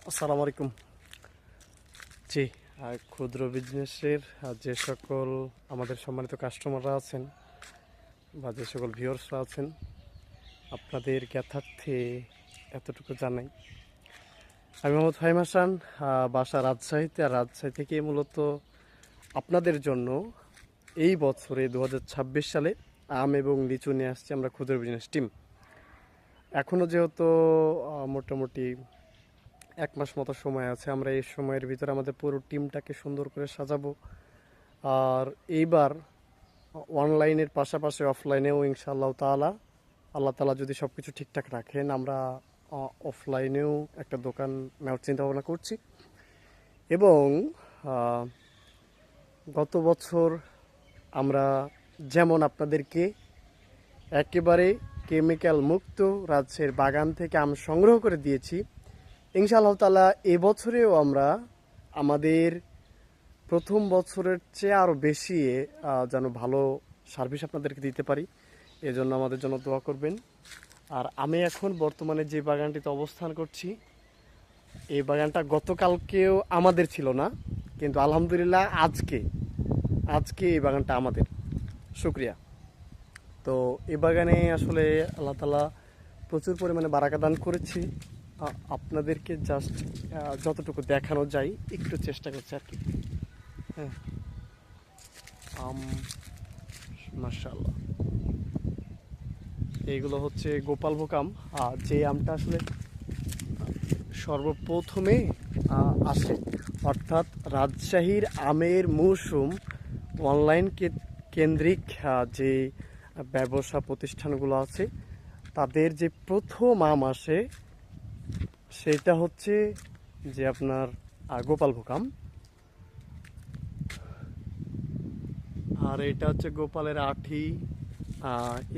আসসালামু আলাইকুম। জি, ক্ষুদ্র বিজনেসের যে সকল আমাদের সম্মানিত কাস্টমাররা আছেন বা যে সকল ভিউয়ার্সরা আছেন, আপনাদের জ্ঞাতার্থে এতটুকু জানাই, আমি মোহাম্মদ ফাহিম হাসান, বাসা রাজশাহীতে। আর রাজশাহী থেকে মূলত আপনাদের জন্য এই বছরে 2026 সালে আম এবং লিচু নিয়ে আসছি আমরা ক্ষুদ্র বিজনেস টিম। এখনও যেহেতু মোটামুটি 1 মাস মতো সময় আছে, আমরা এই সময়ের ভিতরে আমাদের পুরো টিমটাকে সুন্দর করে সাজাবো। আর এইবার অনলাইনের পাশাপাশি অফলাইনেও ইনশাআল্লাহ তাআলা, আল্লাহ তাআলা যদি সব কিছু ঠিকঠাক রাখেন, আমরা অফলাইনেও একটা দোকান নেওয়ার চিন্তা ভাবনা করছি। এবং গত বছর আমরা যেমন আপনাদেরকে একেবারে কেমিক্যাল মুক্ত রাজশাহীর বাগান থেকে আম সংগ্রহ করে দিয়েছি, ইনশাআল্লাহ তাআলা এবছরেও আমরা আমাদের প্রথম বছরের চেয়ে আরও বেশি যেন ভালো সার্ভিস আপনাদেরকে দিতে পারি, এজন্য আমাদের জন্য দোয়া করবেন। আর আমি এখন বর্তমানে যে বাগানটিতে অবস্থান করছি, এই বাগানটা গতকালকেও আমাদের ছিল না, কিন্তু আলহামদুলিল্লাহ আজকে এই বাগানটা আমাদের। শুক্রিয়া। তো এই বাগানে আসলে আল্লাহ তাআলা প্রচুর পরিমাণে বারাকা দান করেছি। আপনাদেরকে জাস্ট যতটুকু দেখানো যায় একটু চেষ্টা করছি আর কি। হ্যাঁ, মাশাআল্লাহ, এইগুলো হচ্ছে গোপালভোগ আম। যে আমটা আসলে সর্বপ্রথমে আসে, অর্থাৎ রাজশাহীর আমের মৌসুম অনলাইন কেন্দ্রিক যে ব্যবসা প্রতিষ্ঠানগুলো আছে, তাদের যে প্রথম আম আসে সেটা হচ্ছে যে আপনার গোপালভোগ আম। আর এটা হচ্ছে গোপালের আঠি।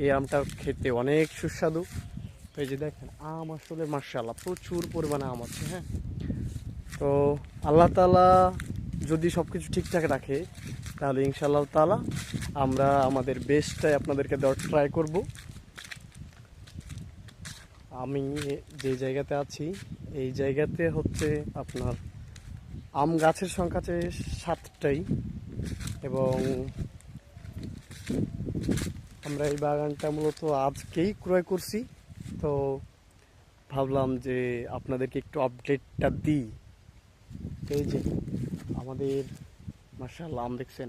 এই আমটা খেতে অনেক সুস্বাদু। এই যে দেখেন, আম আসলে মাশাআল্লাহ প্রচুর পরিমাণে আম আছে। হ্যাঁ, তো আল্লাহ তাআলা যদি সব কিছু ঠিকঠাক রাখে, তাহলে ইনশাআল্লাহ তাআলা আমরা আমাদের বেস্টটাই আপনাদেরকে দেওয়ার ট্রাই করব। আমি যে জায়গাতে আছি, এই জায়গাতে হচ্ছে আপনার আম গাছের সংখ্যা আছে 7টাই। এবং আমরা এই বাগানটা মূলত আজকেই ক্রয় করছি, তো ভাবলাম যে আপনাদেরকে একটু আপডেটটা দিই। এই যে আমাদের মাশাআল্লাহ আম দেখছেন।